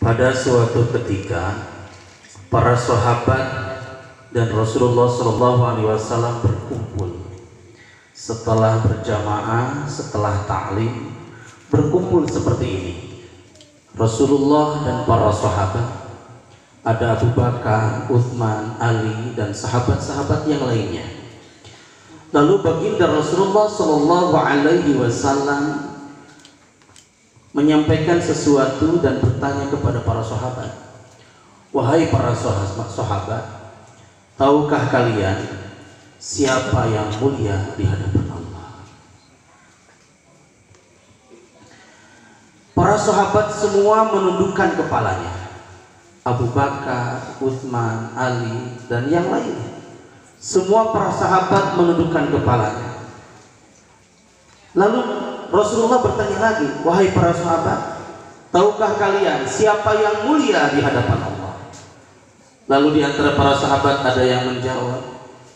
Pada suatu ketika, para sahabat dan Rasulullah SAW berkumpul. Setelah berjamaah, setelah ta'lim, berkumpul seperti ini. Rasulullah dan para sahabat, ada Abu Bakar, Utsman, Ali, dan sahabat-sahabat yang lainnya. Lalu baginda Rasulullah SAW menyampaikan sesuatu dan bertanya kepada para sahabat, wahai para sahabat, tahukah kalian siapa yang mulia di hadapan Allah? Para sahabat semua menundukkan kepalanya. Abu Bakar, Utsman, Ali, dan yang lainnya. Semua para sahabat menundukkan kepalanya. Lalu Rasulullah bertanya lagi, wahai para sahabat, tahukah kalian siapa yang mulia di hadapan Allah? Lalu di antara para sahabat ada yang menjawab,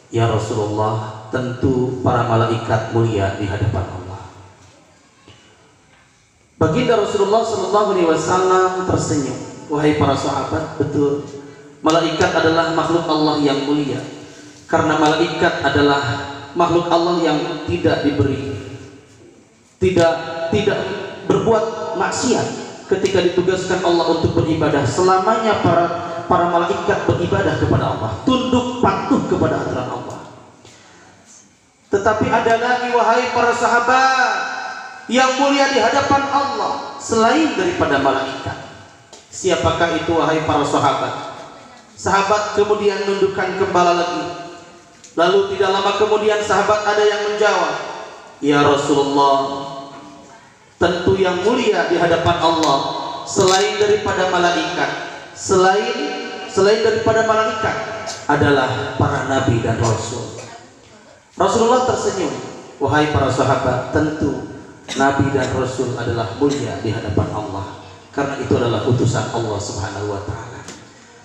ya Rasulullah, tentu para malaikat mulia di hadapan Allah. Baginda Rasulullah SAW tersenyum, wahai para sahabat, betul, malaikat adalah makhluk Allah yang mulia, karena malaikat adalah makhluk Allah yang tidak berbuat maksiat. Ketika ditugaskan Allah untuk beribadah, selamanya para malaikat beribadah kepada Allah, tunduk patuh kepada aturan Allah. Tetapi ada lagi, wahai para sahabat, yang mulia di hadapan Allah selain daripada malaikat. Siapakah itu, wahai para sahabat? Sahabat kemudian nundukkan kepala lagi. Lalu tidak lama kemudian sahabat ada yang menjawab, ya Rasulullah, tentu yang mulia di hadapan Allah selain daripada malaikat, selain daripada malaikat adalah para nabi dan rasul. Rasulullah tersenyum, wahai para sahabat, tentu nabi dan rasul adalah mulia di hadapan Allah, karena itu adalah utusan Allah Subhanahu wa taala.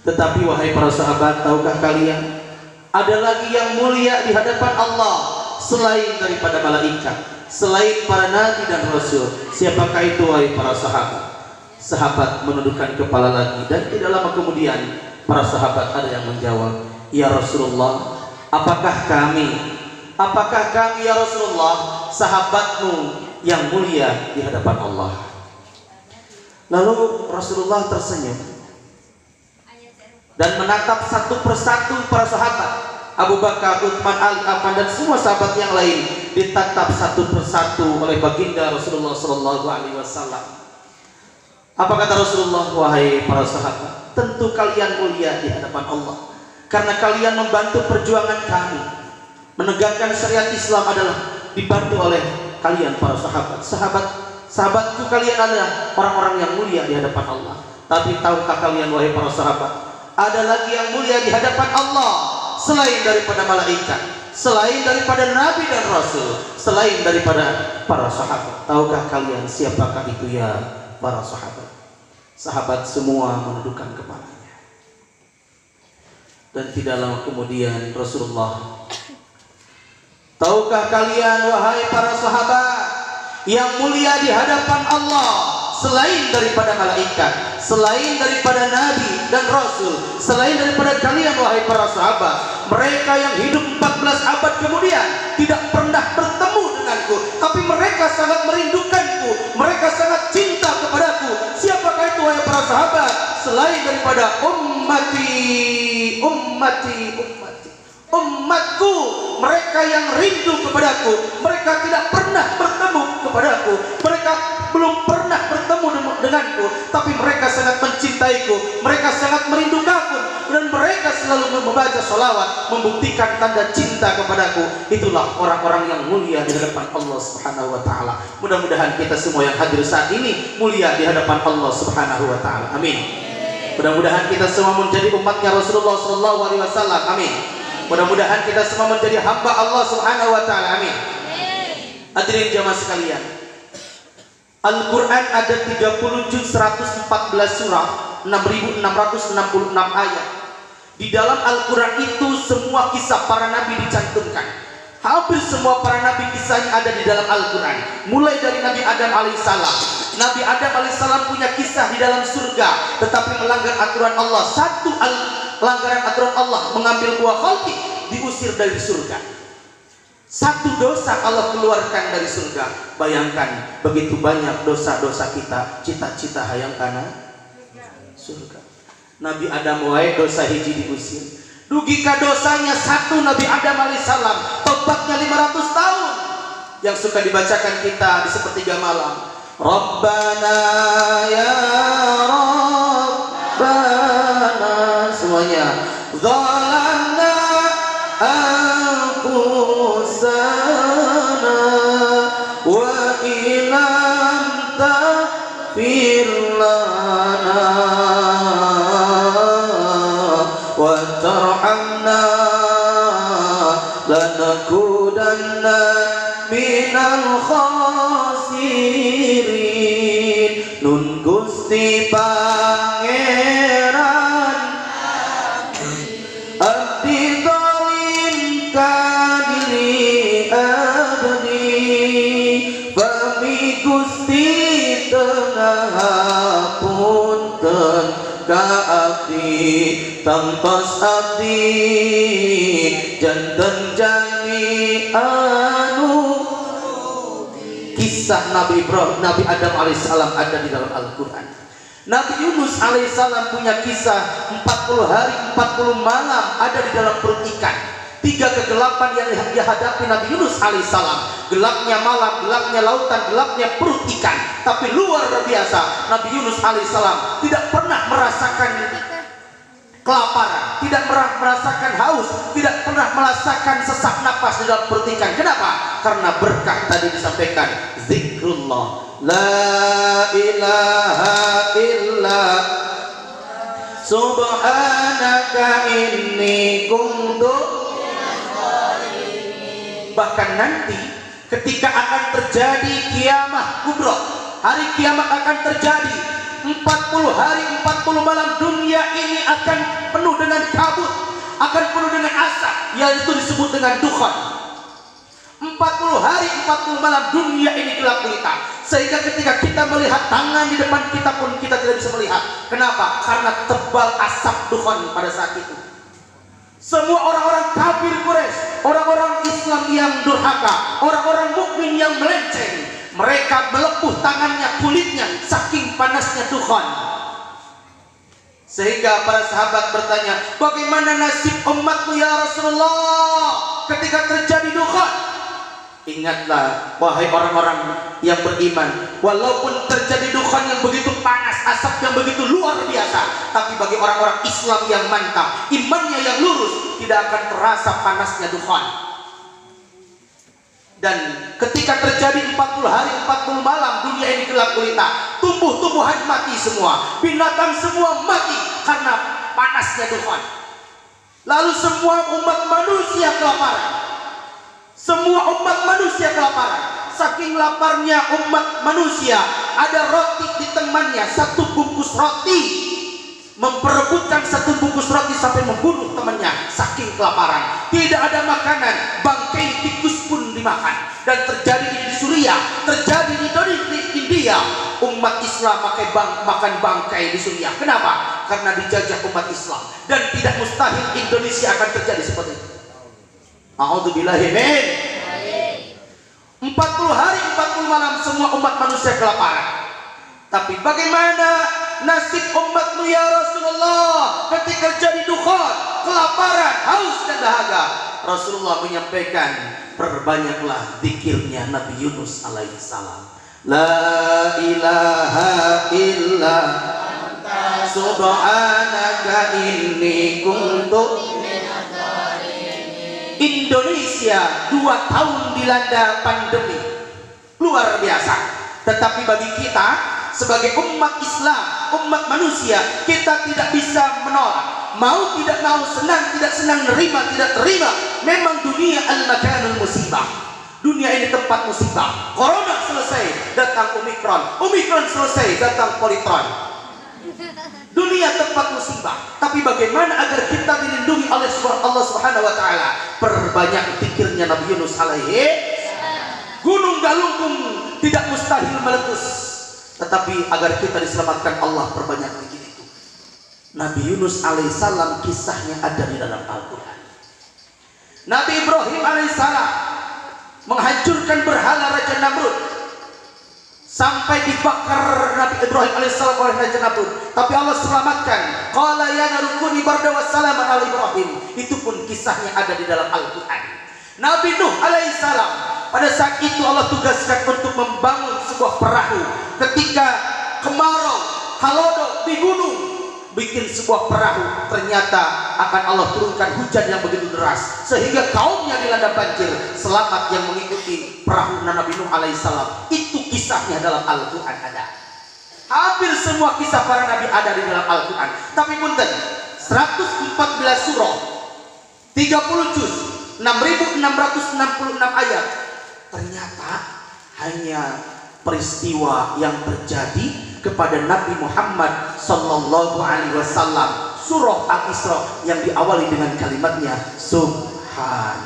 Tetapi wahai para sahabat, tahukah kalian ada lagi yang mulia di hadapan Allah selain daripada malaikat, selain para nabi dan rasul? Siapakah itu, wahai para sahabat? Sahabat menundukkan kepala lagi, dan tidak lama kemudian para sahabat ada yang menjawab, ya Rasulullah, apakah kami ya Rasulullah sahabatmu yang mulia di hadapan Allah? Lalu Rasulullah tersenyum dan menatap satu persatu para sahabat. Abu Bakar, Utsman, Ali, Affan, dan semua sahabat yang lain ditatap satu persatu oleh baginda Rasulullah SAW. Apa kata Rasulullah? Wahai para sahabat, tentu kalian mulia di hadapan Allah, karena kalian membantu perjuangan kami. Menegakkan syariat Islam adalah dibantu oleh kalian para sahabat. Sahabatku kalian adalah orang-orang yang mulia di hadapan Allah. Tapi tahukah kalian, wahai para sahabat, ada lagi yang mulia di hadapan Allah selain daripada malaikat, selain daripada nabi dan rasul, selain daripada para sahabat. Tahukah kalian siapakah itu, ya para sahabat? Sahabat semua menundukkan kepalanya. Dan tidak lama kemudian Rasulullah, tahukah kalian, wahai para sahabat, yang mulia di hadapan Allah selain daripada malaikat, selain daripada nabi dan rasul, selain daripada kalian, wahai para sahabat, mereka yang hidup 14 abad kemudian tidak pernah bertemu denganku, tapi mereka sangat merindukanku, mereka sangat cinta kepadaku. Siapakah itu, wahai para sahabat? Selain daripada umatku, mereka yang rindu kepadaku, mereka tidak pernah bertemu kepadaku, mereka belum pernah bertemu denganku, tapi mereka sangat mencintaiku, mereka sangat merindukanku, dan mereka selalu membaca sholawat membuktikan tanda cinta kepadaku. Itulah orang-orang yang mulia di hadapan Allah Subhanahu wa taala. Mudah-mudahan kita semua yang hadir saat ini mulia di hadapan Allah Subhanahu wa taala. Amin. Mudah-mudahan kita semua menjadi umatnya Rasulullah SAW. Amin. Mudah-mudahan kita semua menjadi hamba Allah Subhanahu wa taala. Amin. Hadirin jamaah sekalian, Al-Quran ada 30 juz, 114 surah, 6.666 ayat. Di dalam Al-Quran itu semua kisah para nabi dicantumkan. Hampir semua para nabi kisahnya ada di dalam Al-Quran. Mulai dari Nabi Adam alaihissalam. Nabi Adam alaihissalam punya kisah di dalam surga. surga, tetapi melanggar aturan Allah, satu pelanggaran aturan Allah, mengambil buah khalqi, diusir dari surga. Satu dosa Allah keluarkan dari surga. Bayangkan begitu banyak dosa-dosa kita, cita-cita hayang kana surga. Nabi Adam wae dosa hiji diusir. Dugi ka dosanya satu Nabi Adam alaihissalam, tobatnya 500 tahun. Yang suka dibacakan kita di sepertiga malam. Rabbana ya Rabbana, semuanya. Zalamna anfusana wa ilam taghfir lana wa tarhamna lanakudanna minal khasirin. Nun Gusti Pangeran abdi zalim kadiri abdi, pami Gusti tengah punten ka abdi, tangtos abdi janten jami anu. Kisah Nabi Ibrahim, Nabi Adam alaihissalam ada di dalam Al-Quran. Nabi Yunus alaihissalam punya kisah 40 hari 40 malam ada di dalam perut ikan. 3 kegelapan yang dihadapi Nabi Yunus alaihissalam. Gelapnya malam, gelapnya lautan, gelapnya perut ikan. Tapi luar biasa, Nabi Yunus alaihissalam tidak pernah merasakan kelaparan, tidak pernah merasakan haus, tidak pernah merasakan sesak napas di dalam perut ikan. Kenapa? Karena berkah tadi disampaikan, zikrullah, la ilaha illa subhanaka inni kuntu. Bahkan nanti ketika akan terjadi kiamah kubra, hari kiamat akan terjadi, 40 hari 40 malam dunia ini akan penuh dengan kabut, akan penuh dengan asap, yaitu disebut dengan dukhan. 40 hari 40 malam dunia ini gelap gulita, sehingga ketika kita melihat tangan di depan kita pun kita tidak bisa melihat. Kenapa? Karena tebal asap dukhan pada saat itu. Semua orang-orang kafir Quraisy, orang-orang Islam yang durhaka, orang-orang mukmin yang melenceng, mereka melepuh tangannya, kulitnya, saking panasnya dukhan. Sehingga para sahabat bertanya, bagaimana nasib umatmu ya Rasulullah ketika terjadi dukhan? Ingatlah wahai orang-orang yang beriman, walaupun terjadi dukhan yang begitu panas, asap yang begitu luar biasa, tapi bagi orang-orang Islam yang mantap, imannya yang lurus, tidak akan terasa panasnya dukhan. Dan ketika terjadi 40 hari 40 malam dunia ini gelap gulita, tumbuh-tumbuhan mati semua, binatang semua mati karena panasnya dukhan. Lalu semua umat manusia kelaparan. Semua umat manusia kelaparan. Saking laparnya umat manusia, ada roti di temannya, satu bungkus roti, memperebutkan satu bungkus roti sampai membunuh temannya, saking kelaparan. Tidak ada makanan, bangkai tikus pun dimakan. Dan terjadi ini di Suriah, terjadi di India. Umat Islam makan bangkai di Suriah. Kenapa? Karena dijajah umat Islam. Dan tidak mustahil Indonesia akan terjadi seperti itu. A'udzubillahi min. 40 hari 40 malam semua umat manusia kelaparan. Tapi bagaimana nasib umatmu ya Rasulullah ketika jadi dukhan, kelaparan, haus dan dahaga? Rasulullah menyampaikan, perbanyaklah zikirnya Nabi Yunus alaihissalam. La ilaha illa anta subhanaka inni kuntu. Indonesia 2 tahun dilanda pandemi luar biasa, tetapi bagi kita sebagai umat Islam, umat manusia, kita tidak bisa menolak. Mau tidak mau, senang tidak senang, nerima tidak terima. Memang dunia al-makanul musibah. Dunia ini tempat musibah. Corona selesai, datang Omikron. Omikron selesai, datang Politron. Dunia tempat musibah. Tapi bagaimana agar kita dilindungi oleh Allah Subhanahu wa taala? Perbanyak zikirnya Nabi Yunus alaihi. Gunung Galunggung tidak mustahil meletus, tetapi agar kita diselamatkan Allah, perbanyak zikir. Nabi Yunus alaihissalam kisahnya ada di dalam Al-Quran. Nabi Ibrahim alaihissalam menghancurkan berhala Raja Namrud sampai dibakar Nabi Ibrahim alaihissalam oleh Raja Namrud, tapi Allah selamatkan. Qala ya naru kuni bardan wa salaman ala Ibrahim. Itu pun kisahnya ada di dalam Al-Quran. Nabi Nuh alaihissalam, pada saat itu Allah tugaskan untuk membangun sebuah perahu ketika kemarau halodo di gunung, bikin sebuah perahu, ternyata akan Allah turunkan hujan yang begitu deras sehingga kaumnya dilanda banjir. Selamat yang mengikuti perahu Nabi Nuh alaihissalam. Itu kisahnya dalam Al-Quran ada. Hampir semua kisah para nabi ada di dalam Al-Quran. Tapi punten, 114 surah, 30 juz, 6.666 ayat, ternyata hanya peristiwa yang terjadi kepada Nabi Muhammad Sallallahu Alaihi Wasallam. Surah Al-Isra yang diawali dengan kalimatnya Subhan.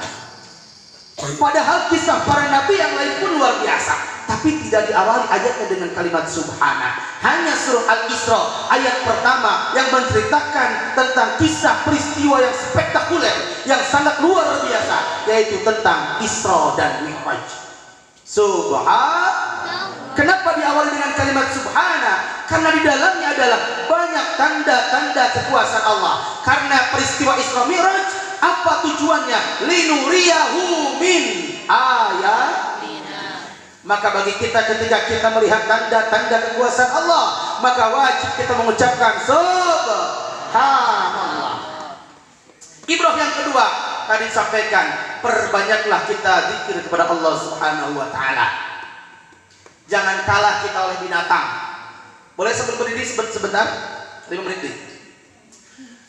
Padahal kisah para nabi yang lain pun luar biasa, tapi tidak diawali ayatnya dengan kalimat Subhana. Hanya surah Al-Isra ayat pertama yang menceritakan tentang kisah peristiwa yang spektakuler, yang sangat luar biasa, yaitu tentang Isra dan Mi'raj. Subhan. Kenapa diawali dengan kalimat Subhana? Karena di dalamnya adalah banyak tanda-tanda kekuasaan Allah. Karena peristiwa Isra Mi'raj, apa tujuannya? Linuriyahu min ayat. Maka bagi kita ketika kita melihat tanda-tanda kekuasaan Allah, maka wajib kita mengucapkan Subhanallah. Ibrah yang kedua tadi sampaikan, perbanyaklah kita zikir kepada Allah Subhanahu wa taala. Jangan kalah kita oleh binatang. Boleh sebelum berdiri sebentar? 5 menit nih.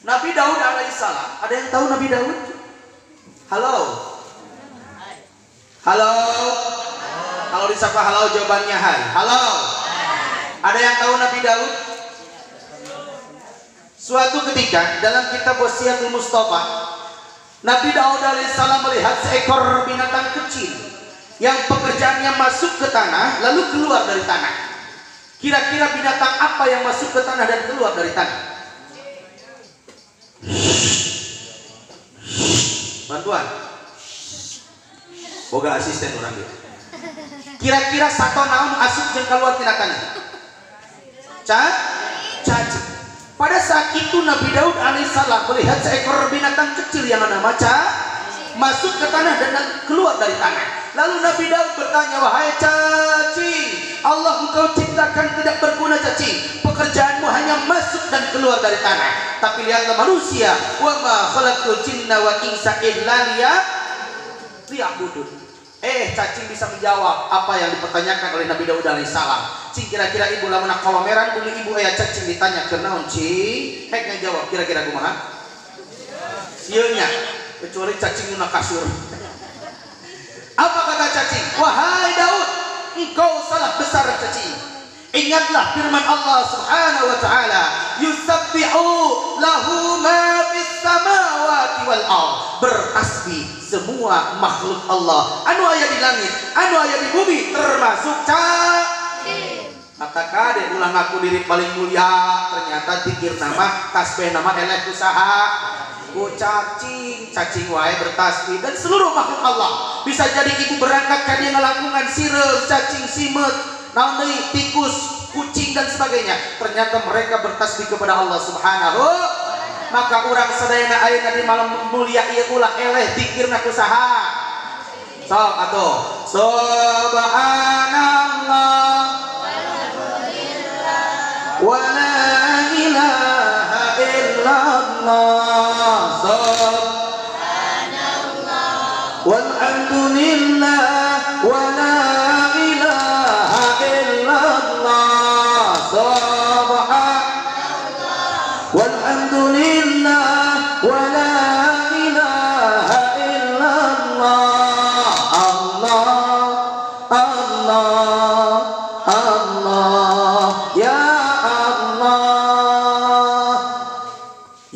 Nabi Daud alaihissalam. Ada yang tahu Nabi Daud? Halo. Halo. Kalau disapa halo, jawabannya hai. Halo. Ada yang tahu Nabi Daud? Suatu ketika dalam kitab Wasiatul Mustafa, Nabi Daud alaihissalam melihat seekor binatang kecil yang pekerjaannya masuk ke tanah lalu keluar dari tanah. Kira-kira binatang apa yang masuk ke tanah dan keluar dari tanah? Bantuan. Boga asisten orang dia. Kira-kira satu naon asup jeung keluar tina tanah? Cacing. Pada saat itu Nabi Daud alaihissalam melihat seekor binatang kecil yang nama masuk ke tanah dan keluar dari tanah. Lalu Nabi Daud bertanya, wahai cacing, Allah engkau ciptakan tidak berguna cacing, pekerjaanmu hanya masuk dan keluar dari tanah. Tapi lihatlah manusia, wa ma khalaqul jinna wal insa illa liya'budun. Cacing bisa menjawab apa yang dipertanyakan oleh Nabi Daud alaihissalam. Cing, kira-kira ibu lamun kolomeran bumi ibu aya cacing ditanya kenaon cing, hek ngajawab kira-kira kumaha? Sieunnya, kecuali cacing nu kasur. Apa kata cacing? Wahai Daud, engkau salah besar cacing. Ingatlah firman Allah Subhanahu wa taala, yusabbihu lahu ma fis samawati wal ardh. Bertasbih semua makhluk Allah, anu aya di langit, anu aya di bumi, termasuk cacing. Kata kade ulang aku diri paling mulia, ternyata dikir nama tasbih nama elek usaha ku cacing, cacing wae bertasbih dan seluruh makhluk Allah. Bisa jadi ibu berangkat ka dia ngalakungan sireup, cacing, simet, naon deui, tikus, kucing dan sebagainya. Ternyata mereka bertasbih kepada Allah Subhanahu. Maka urang sadayana ayeuna di malam mulia ieu ulah eleh zikirna kusaha? Sok atuh. Subhanallah wa la ilaha illallah. Subhanallah walhamdulillah wa la ilaha illallah. Subhanallah walhamdulillah wa la ilaha illallah. Allah Allah Allah ya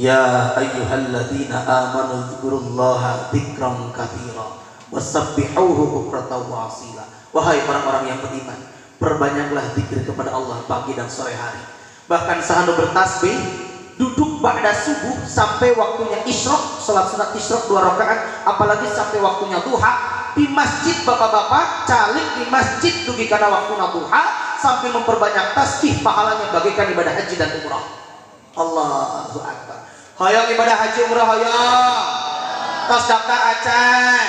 Ya ayyuhalladzina amanu dzkurullaha dzikran katsira wasabbihuhu bukratan wa asila. Wahai orang-orang yang beriman, perbanyaklah zikir kepada Allah pagi dan sore hari. Bahkan sahanu bertasbih duduk ba'da subuh sampai waktunya isyraq, salat sunat isyraq 2 rakaat, apalagi sampai waktunya duha di masjid. Bapak-bapak calik di masjid dugi karena waktunya duha sampai memperbanyak tasbih, pahalanya bagaikan ibadah haji dan umrah. Allahu akbar. Hoyong ibadah haji umrah hoyong. Tos daftar acan.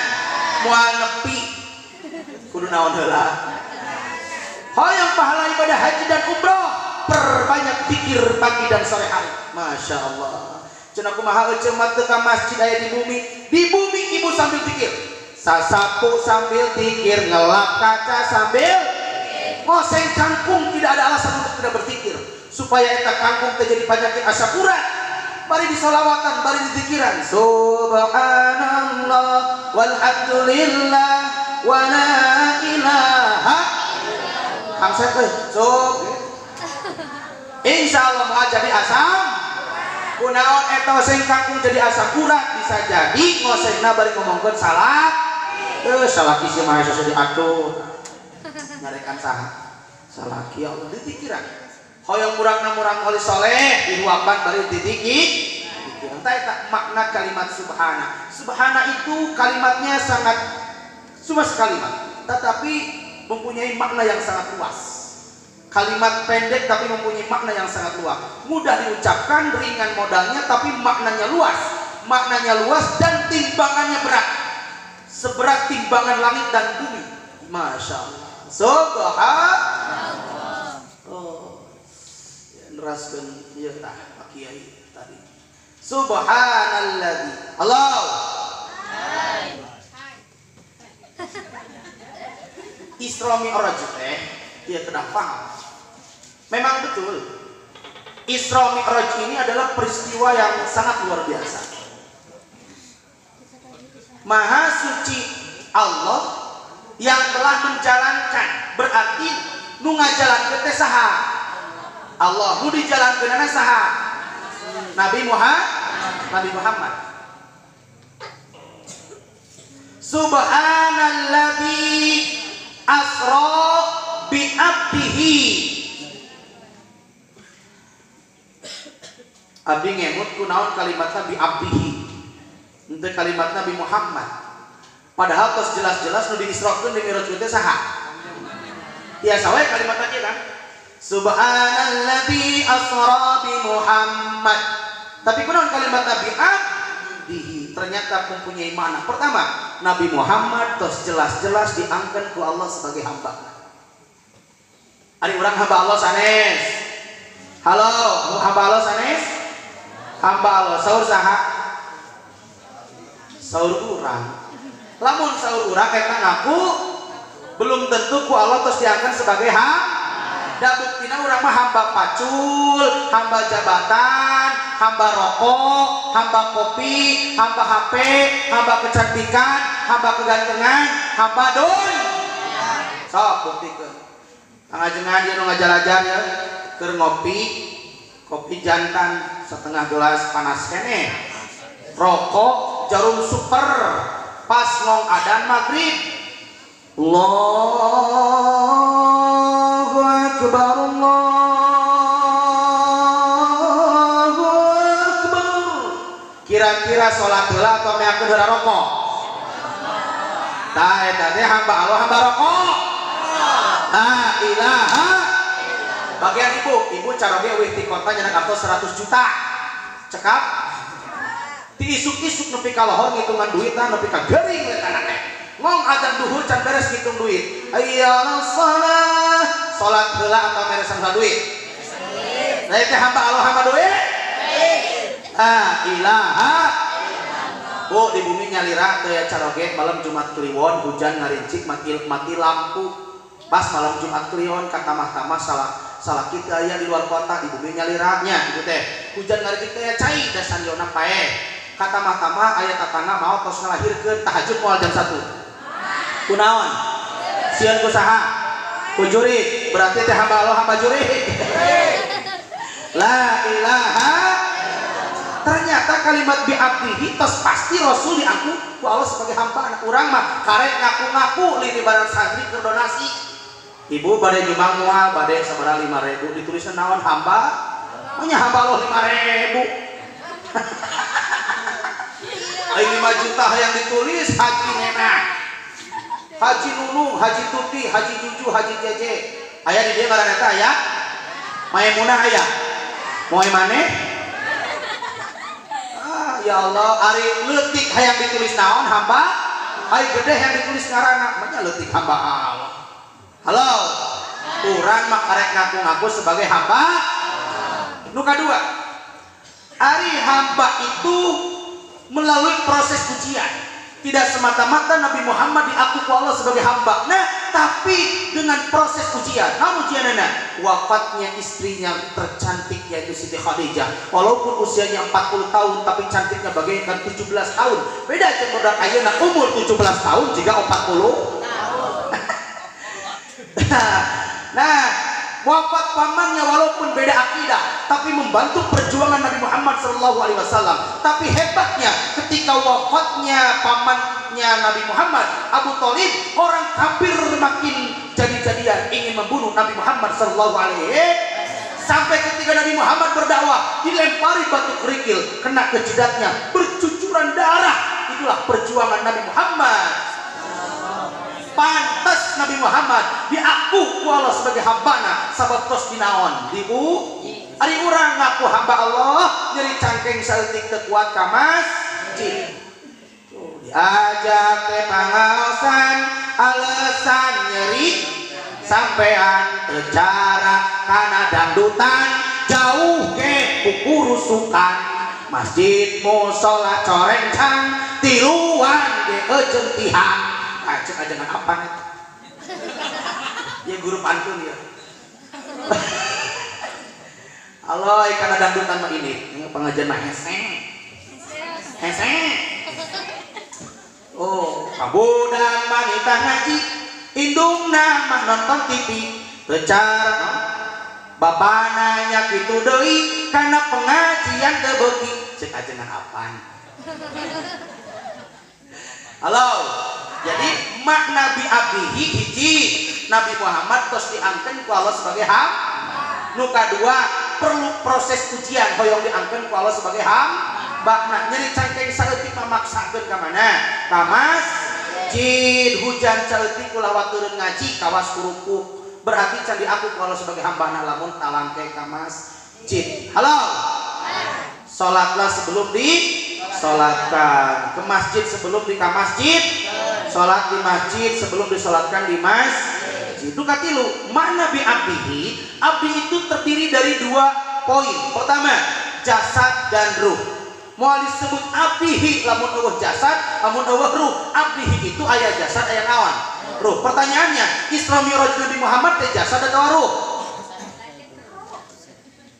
Moal nepi. Kudu naon heula. Hoyong pahala ibadah haji dan umrah, perbanyak pikir pagi dan sore hari. Masya Allah. Cenah kumaha euceum mah teu ka masjid aya di bumi. Di bumi ibu sambil pikir. Sasapu sambil pikir, ngelap kaca sambil ngoseng kangkung. Tidak ada alasan untuk tidak berpikir supaya eta kangkung terjadi penyakit asam urat. Mari disolawatan, mari dizikiran. Subhanallah walhamdulillah wa la ilaha Kang Sep insyaallah mau jadi asam kunaon eta sing kangkung jadi asam urat, bisa jadi ngosengna bari ngomongkeun salah salah isi mah bisa diatur nyarekan saha salah kieu Allah dipikiran hoyong murang oli soleh dihuapan bari dipikiran. Entah eta makna kalimat subhana. Subhana itu kalimatnya sangat cuma sekalimat, tetapi mempunyai makna yang sangat luas. Kalimat pendek tapi mempunyai makna yang sangat luas. Mudah diucapkan, ringan modalnya, tapi maknanya luas. Maknanya luas dan timbangannya berat. Seberat timbangan langit dan bumi. Masya Allah. Subhanallah. Oh, neraskeun ieu tah Pak Kiai tadi. Subhanalladzi. Allah. Isra Mi'raj teh dia tidak paham. Memang betul Isra Mi'raj ini adalah peristiwa yang sangat luar biasa. Maha suci Allah yang telah menjalankan, berarti nu ngajalankeun teh saha? Allah. Nu dijalankeunana saha? Nabi Muhammad. Subhanalladzi asra bi abdihi. Abdi ngemut kunaon kalimat Nabi abdihi. Untuk kalimat Nabi Muhammad. Padahal tos jelas-jelas nu diisrokeun di Mi'raj teh saha? Tiasa wae kalimat tadi kan. Subhanalladzi asra bi Muhammad. Tapi kunaon kalimat Nabi abdihi ternyata mempunyai makna. Pertama, Nabi Muhammad tos jelas-jelas diangkat ku Allah sebagai hamba. Ari urang hamba Allah sanes. Halo, hamba Allah sanes? Hamba Allah saur saha? Saur urang. Lamun saur urang eta ngaku belum tentu ku Allah tos diangkat sebagai hamba. Da buktina urang mah hamba pacul, hamba jabatan, hamba rokok, hamba kopi, hamba HP, hamba kecantikan, hamba kegantengan, hamba don. Sok buktikeun. Pangajengan dia nu ngajalajan ya, keur ngopi, kopi jantan setengah gelas panas keneh. Rokok jarum super pas ngong adzan maghrib. Allahu akbar, Allahu akbar. Kira-kira salat heula atau meakeun heula rokok? Tah eta teh hamba Allah hamba rokok. La ilaha. Bagian ibu caroge eueuh ti kota nyeuna kaptos 100 juta. Cekap. Ti isuk-isuk nepi ka lohor ngitungan duitan nepi ka geuring we kana teh. Ngong adzan duhur can beres ngitung duit. Ayyana shalah. Salat heula atau meresan duit? Nah teh hamba Allah hamba duit? La ilaha. Bu di bumi nyalira teh caroge malam Jumat Kliwon hujan ngarincik mati lampu. Pas malam Jumat Kliwon ka tamah-tamah salah kita aya di luar kota di bumi nyaliranya gitu teh. Hujan ngarincik teh cai da sanjona pae. Ka tamah-tamah aya tatangga mau tos ngalahirkeun tahajud moal jam 1. Kunaon? Sieun ku saha? Ku jurid. Berarti teh hamba Allah hamba jurid. La ilaha. Ternyata kalimat bi abdihi tos pasti Rasul diaku ku Allah sebagai hamba. Anak urang mah karek ngaku-ngaku lini barang santri keur donasi. Ibu bade nyumbang moal bade sabaraha 5.000 ditulisna naon hamba punya hamba Allah 5.000. Ayo 5 juta yang ditulis Haji Nena, Haji Nunung, Haji Tuti, Haji Juju, Haji Jeje. Ayah di dia ngaran eta aya. Maimunah aya. Moe maneh? Ya Allah, ari leutik hayang ditulis naon hamba? Ari gede yang ditulis ngaranna, manya leutik hamba Allah. Halo. Urang mah karek ngaku-ngaku sebagai hamba. Nu kadua, ari hamba itu melalui proses ujian. Tidak semata-mata Nabi Muhammad diaku ku Allah sebagai hamba. Nah, tapi dengan proses ujian. Nah, ujiannya wafatnya istrinya tercantik yaitu Siti Khadijah. Walaupun usianya 40 tahun tapi cantiknya bagaikan 17 tahun. Beda aja modal ayeuna umur 17 tahun jika 40 tahun. Nah, wafat pamannya walaupun beda akidah tapi membantu perjuangan Nabi Muhammad SAW. Tapi hebatnya ketika wafatnya pamannya Nabi Muhammad, Abu Thalib, orang kafir makin jadi-jadian ingin membunuh Nabi Muhammad SAW. Sampai ketika Nabi Muhammad berdakwah dilempari batu kerikil, kena ke jidatnya, bercucuran darah. Itulah perjuangan Nabi Muhammad. Pantas Nabi Muhammad diaku ku Allah sebagai hambana sabab tos dinaon ari urang ngaku hamba Allah nyeri cangkeng saeutik teu kuat ka masjid diajak teh pangaosan alesan nyeri sampean teu cara kana dangdutan jauh ke kukurusukan masjid mushola corencang tiluan ge eujeung tihang. Cek aja nggak apa nih ya guru pantun ya. Halo ikan dangdutan mah ini pengajian mah heseng oh kabudan wanita ngaji indungna mah nonton TV tecara bapana nya kitu deui kana pengajian teu beuki cek aja nggak apa. Halo. Jadi makna bi abdihi hiji Nabi Muhammad tos diangkeun ku Allah sebagai hamba. Nu kadua perlu proses ujian hoyong diangkeun ku Allah sebagai hamba. Nah nyeri cangkeng saeutik mamaksakeun ka mana? Ka masjid hujan saeutik ulah waturun ngaji kawas kurupuk. Berarti can diaku ku Allah sebagai hamba lamun talangke ka masjid. Halo. Salatlah sebelum disolatkan, ke masjid sebelum di ka masjid. Sholat di masjid sebelum disolatkan di masjid. Itu katilu makna bi abdihi. Abdi itu terdiri dari 2 poin. Pertama jasad dan ruh. Moal disebut abdihi lamun eueuh jasad, lamun eueuh ruh. Abdihi itu aya jasad aya naon? Ruh. Pertanyaannya, Isra Mi'raj Nabi Muhammad teh jasad atau ruh?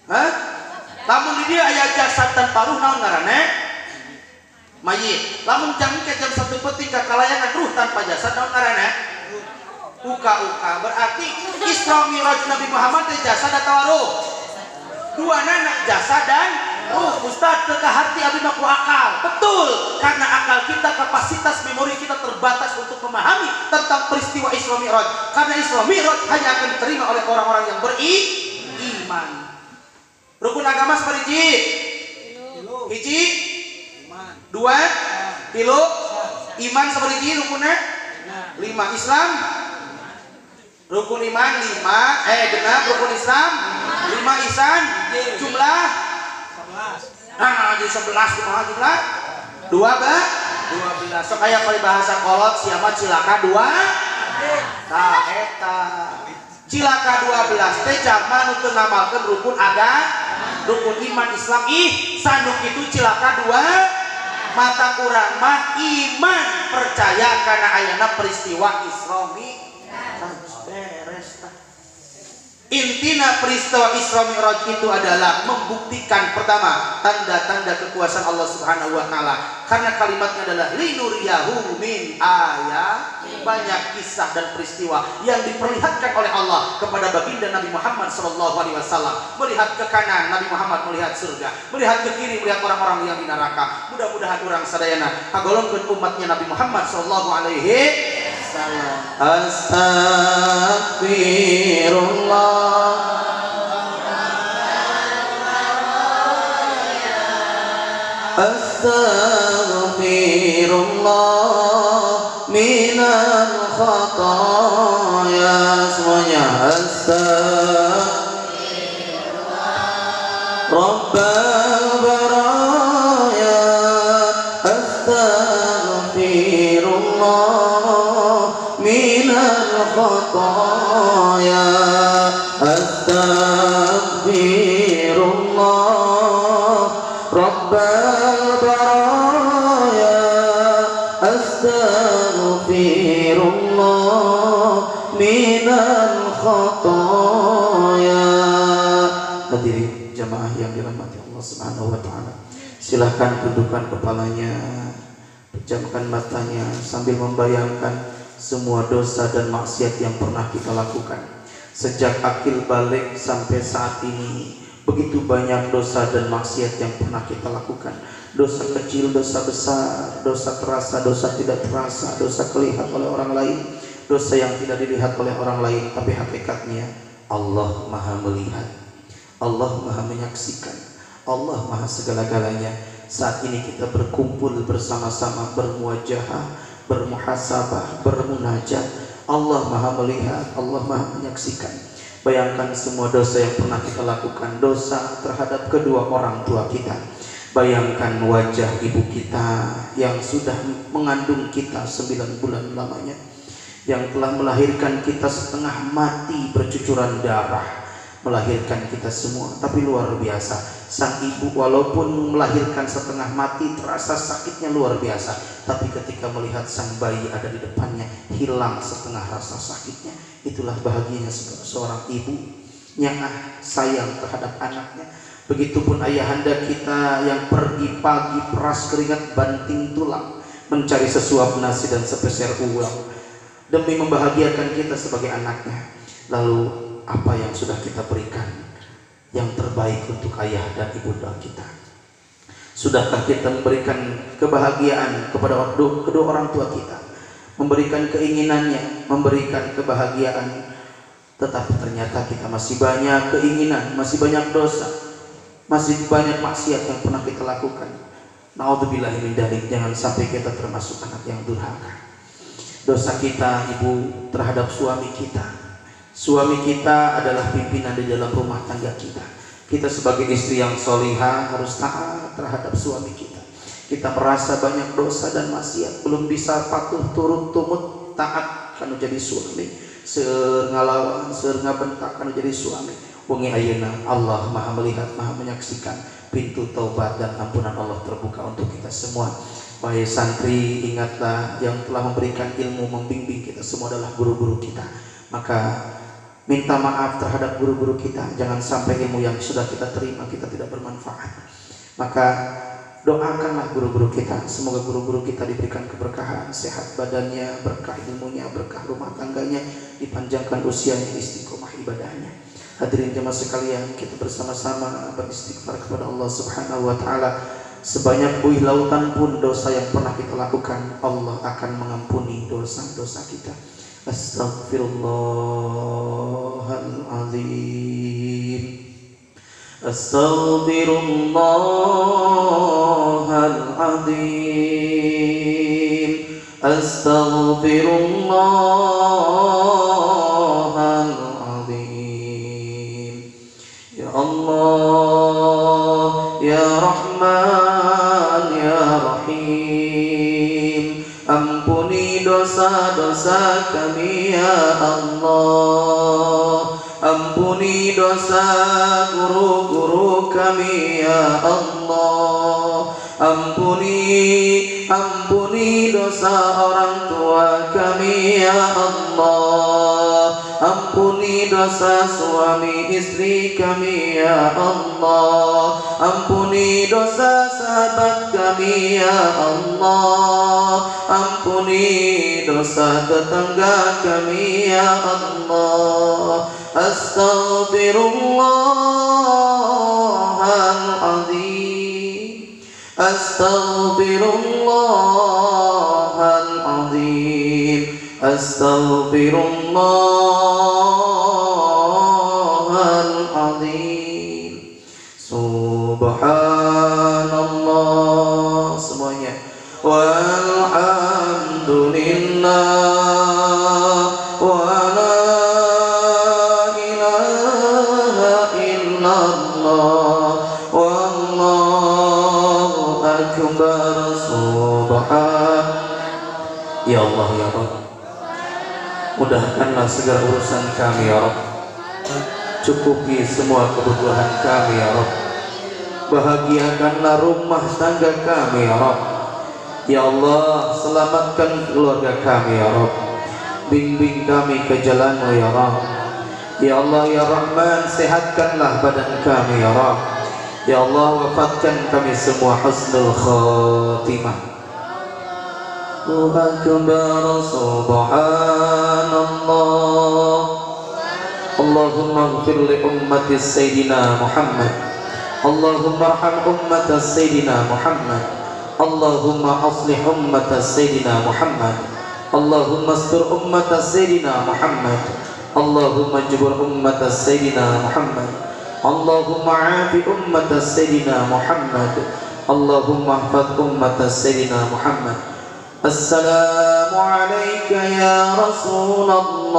Hah? Lamun di dia aya jasad tanpa ruh naon ngaranna? Mayit. Lamun jam ke jam 1 peting kakalayangan ruh tanpa jasad naon ngaranna? Uka-uka. Berarti Isra Mi'raj Nabi Muhammad teh jasad atau ruh? Duana jasad dan ruh. Ustaz teu kaharti abdi mah ku akal. Betul. Karena akal kita, kapasitas memori kita terbatas untuk memahami tentang peristiwa Isra Mi'raj. Karena Isra Mi'raj hanya akan diterima oleh orang-orang yang beriman. Rukun agama seperti hiji 2, 3, iman seperti ini rukunnya 5, Islam rukun iman 5, genap rukun Islam 5, ihsan jumlah 11. Nah di 11 kumaha jumlah 12. Sok aya bahasa kolot siapa cilaka 2 tah eta cilaka 12 teh jalma nu teu ngamalkeun rukun rukun iman Islam ihsan nu kitu cilaka 2 mata kurang mah iman percaya karena ayana peristiwa Isra Mi'raj beres. Intina peristiwa Isra Mi'raj itu adalah membuktikan pertama tanda-tanda kekuasaan Allah Subhanahu wa taala. Karena kalimatnya adalah linuriyahu min ayat. Banyak kisah dan peristiwa yang diperlihatkan oleh Allah kepada baginda Nabi Muhammad SAW. Melihat ke kanan Nabi Muhammad melihat surga, melihat ke kiri melihat orang-orang yang di neraka. Mudah-mudahan orang sadayana kagolongkeun umatnya Nabi Muhammad SAW. Astagfirullah Astaghfirullah minal khataya. Semuanya astaghfirullah Rabbal baraya. Astaghfirullah minal khataya. Astaghfirullah Rabbal baraya. Astaghfirullah minal khataya. Hadirin jamaah yang dirahmati Allah Subhanahu wa taala, silahkan tundukkan kepalanya, pejamkan matanya sambil membayangkan semua dosa dan maksiat yang pernah kita lakukan sejak akil balik sampai saat ini. Begitu banyak dosa dan maksiat yang pernah kita lakukan. Dosa kecil, dosa besar, dosa terasa, dosa tidak terasa, dosa kelihatan oleh orang lain, dosa yang tidak dilihat oleh orang lain, tapi hakikatnya Allah Maha melihat, Allah Maha menyaksikan, Allah Maha segala-galanya. Saat ini kita berkumpul bersama-sama, bermuajahah, bermuhasabah, bermunajat. Allah Maha melihat, Allah Maha menyaksikan. Bayangkan semua dosa yang pernah kita lakukan, dosa terhadap kedua orang tua kita. Bayangkan wajah ibu kita yang sudah mengandung kita 9 bulan lamanya, yang telah melahirkan kita setengah mati bercucuran darah, melahirkan kita semua. Tapi luar biasa, sang ibu walaupun melahirkan setengah mati terasa sakitnya luar biasa, tapi ketika melihat sang bayi ada di depannya, hilang setengah rasa sakitnya. Itulah bahagianya seorang ibu yang sayang terhadap anaknya. Begitupun ayahanda kita yang pergi pagi peras keringat banting tulang mencari sesuap nasi dan sepeser uang demi membahagiakan kita sebagai anaknya. Lalu apa yang sudah kita berikan yang terbaik untuk ayah dan ibunda kita? Sudahkah kita memberikan kebahagiaan kepada kedua orang tua kita, memberikan keinginannya, memberikan kebahagiaan? Tetapi ternyata kita masih banyak keinginan, masih banyak dosa, masih banyak maksiat yang pernah kita lakukan. Naudzubillahi min dzalik. Jangan sampai kita termasuk anak yang durhaka. Dosa kita, ibu, terhadap suami kita. Suami kita adalah pimpinan di dalam rumah tangga kita. Kita sebagai istri yang solihah harus taat terhadap suami kita. Kita merasa banyak dosa dan maksiat, belum bisa patuh turun tumut taat karena jadi suami. Sengalawan, sengabentak karena jadi suami. Wengi ayeuna Allah Maha melihat, Maha menyaksikan. Pintu taubat dan ampunan Allah terbuka untuk kita semua. Wahai santri, ingatlah yang telah memberikan ilmu, membimbing kita semua adalah guru-guru kita. Maka minta maaf terhadap guru-guru kita. Jangan sampai ilmu yang sudah kita terima kita tidak bermanfaat. Maka doakanlah guru-guru kita. Semoga guru-guru kita diberikan keberkahan, sehat badannya, berkah ilmunya, berkah rumah tangganya, dipanjangkan usianya, istiqomah ibadahnya. Hadirin jemaah sekalian, kita bersama-sama beristighfar kepada Allah Subhanahu wa taala. Sebanyak buih lautan pun dosa yang pernah kita lakukan, Allah akan mengampuni dosa-dosa kita. Astaghfirullahaladzim. Astaghfirullahaladzim. Astaghfirullahaladzim. Allah, Ya Rahman, Ya Rahim, ampuni dosa-dosa kami ya Allah. Ampuni dosa guru-guru kami ya Allah. Ampuni dosa orang tua kami ya Allah. Ampuni dosa suami istri kami ya Allah. Ampuni dosa sahabat kami ya Allah. Ampuni dosa tetangga kami ya Allah. Astaghfirullahaladzim. Astaghfirullahaladzim. Astaghfirullahaladzim. Subhanallah akbar subhan. Ya Allah ya Rabb, mudahkanlah segala urusan kami ya Rabb, cukupi semua kebutuhan kami ya Rabb, bahagiakanlah rumah tangga kami ya Rabb. Ya Allah, selamatkan keluarga kami ya Rabb, bimbing kami ke jalan-Mu ya Rabb. Ya Allah ya Rahman, sehatkanlah badan kami ya Rabb. Ya Allah, wafatkan kami semua husnul khatimah. Allahu akbar subhanallah. Allahumma ighfir li ummati sayyidina Muhammad. Allahumma arham ummata sayyidina Muhammad. Allahumma aslih ummata sayyidina Muhammad. Allahumma astur ummata sayyidina Muhammad. Allahumma jibur ummata sayyidina Muhammad. Allahumma afi ummata sayyidina Muhammad. Allahumma ahfaz ummata sayyidina Muhammad. Assalamu alayka ya Rasulullah.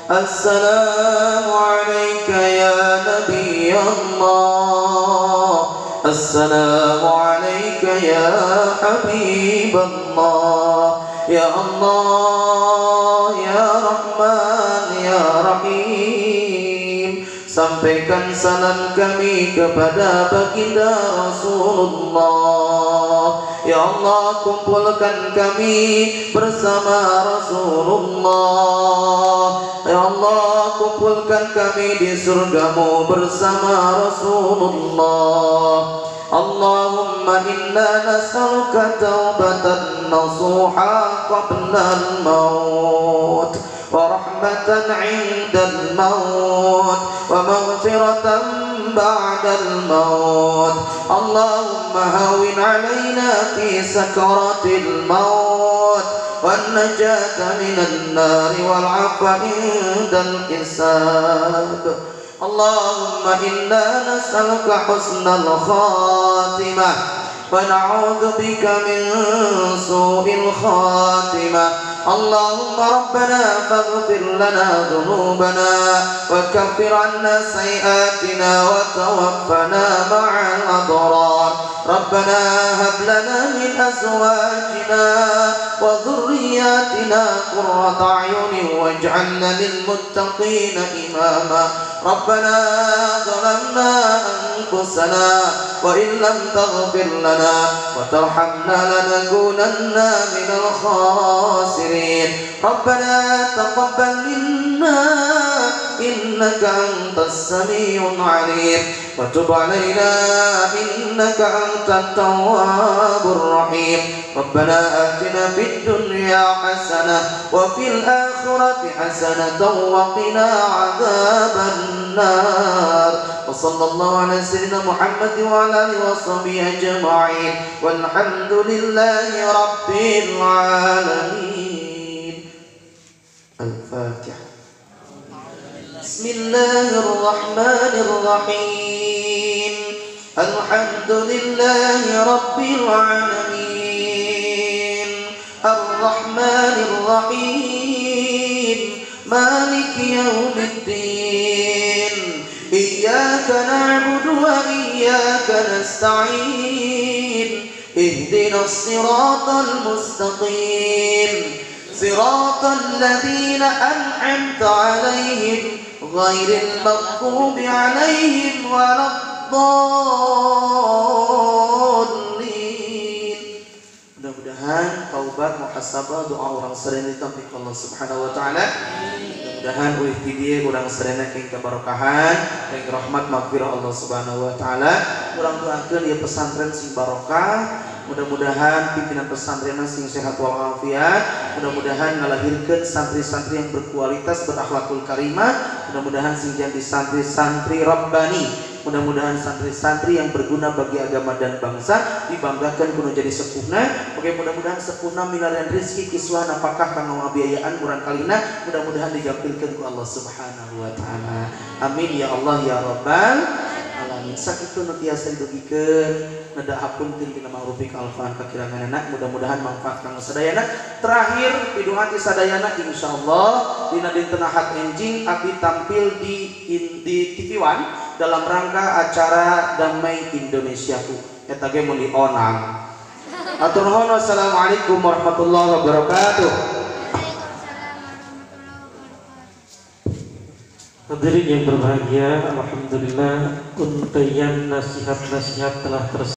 Assalamu alayka ya Nabi Allah. Assalamu alayka ya Habib Allah. Ya Allah ya Rahman ya Rahim, sampaikan salam kami kepada baginda Rasulullah. Ya Allah, kumpulkan kami bersama Rasulullah. Ya Allah, kumpulkan kami di surgamu bersama Rasulullah. Allahumma inna nas'aluka taubatan nasuha qabla al-maut, wa rahmatan 'inda al-maut, wa maghfiratan ba'da al-maut. Allahumma hawwin 'alaina fi sakaratil maut, wan najata minan nar, wal 'afwa 'inda al-hisab. Allahumma inna nas'aluka husnal khatimah wa na'udzu bika min su'il khatimah. Allahumma rabbana faghfir lana dhunubana wa kaffir 'anna sayyi'atina wa tawaffana ma'al abrar. Rabbana hab lana min azwajina wa dhurriyyatina qurrata a'yunin waj'alna lil muttaqina imama. Rabbana zalamna anfusana wa in lam taghfir lana wa tarhamna lanakunanna minal khasirin. Rabbana taqabbal minna innaka antas samiul alim wa tub alaina innaka antat tawwabur rahim. Rabbana atina fid dunya hasanah wa fil akhirati hasanatan wa qina adzaban nar. Wa sallallahu ala sayyidina Muhammad wa ala alihi wa sahbihi ajma'in walhamdulillahi rabbil alamin. Al-Fatiha. Bismillahirrahmanirrahim. Alhamdulillahi rabbil alamin. Ar-Rahmanir Rahim. Maliki yaumiddin. Iyyaka na'budu wa iyyaka nasta'in. Ihdinas siratal mustaqim. Siratal ladzina an'amta 'alaihim ghairil maghdubi 'alaihim waladdallin. Mudah-mudahan taubat, muhasabah, doa orang serena ditampik Allah Subhanahu wa taala. Mudah-mudahan uih tidieu urang serena king kabarokahan, king rahmat maghfirah Allah Subhanahu wa taala. Urang doakeun ieu pesantren sing barokah. Mudah-mudahan pimpinan pesantren sing sehat walafiat. Mudah-mudahan ngalahirkeun santri-santri yang berkualitas, berakhlakul karimah. Mudah-mudahan sing jadi santri-santri rabbani. Mudah-mudahan santri-santri yang berguna bagi agama dan bangsa dibanggakan kuno jadi sepuhna. Oke, mudah-mudahan sepuhna milarian rizki kiswah napakah kanggo ngabiayaan murang kalina. Mudah-mudahan digampilkeun ku Allah Subhanahu wa taala. Amin ya Allah ya rabbal alamin. Sakitu nu tiasa didugikeun nada hapunten tina mangrupik alfaan kakirangan anak. Mudah-mudahan manfaat kanggo sadayana. Terakhir pidu hati sadayana insyaallah dina dinten Ahad enjing abdi tampil di TV One dalam rangka acara Damai Indonesiaku eta ge mun dionang. Atur nuhun, wassalamualaikum warahmatullahi wabarakatuh. Hadirin yang berbahagia, alhamdulillah untayan nasihat-nasihat telah tersampaikan.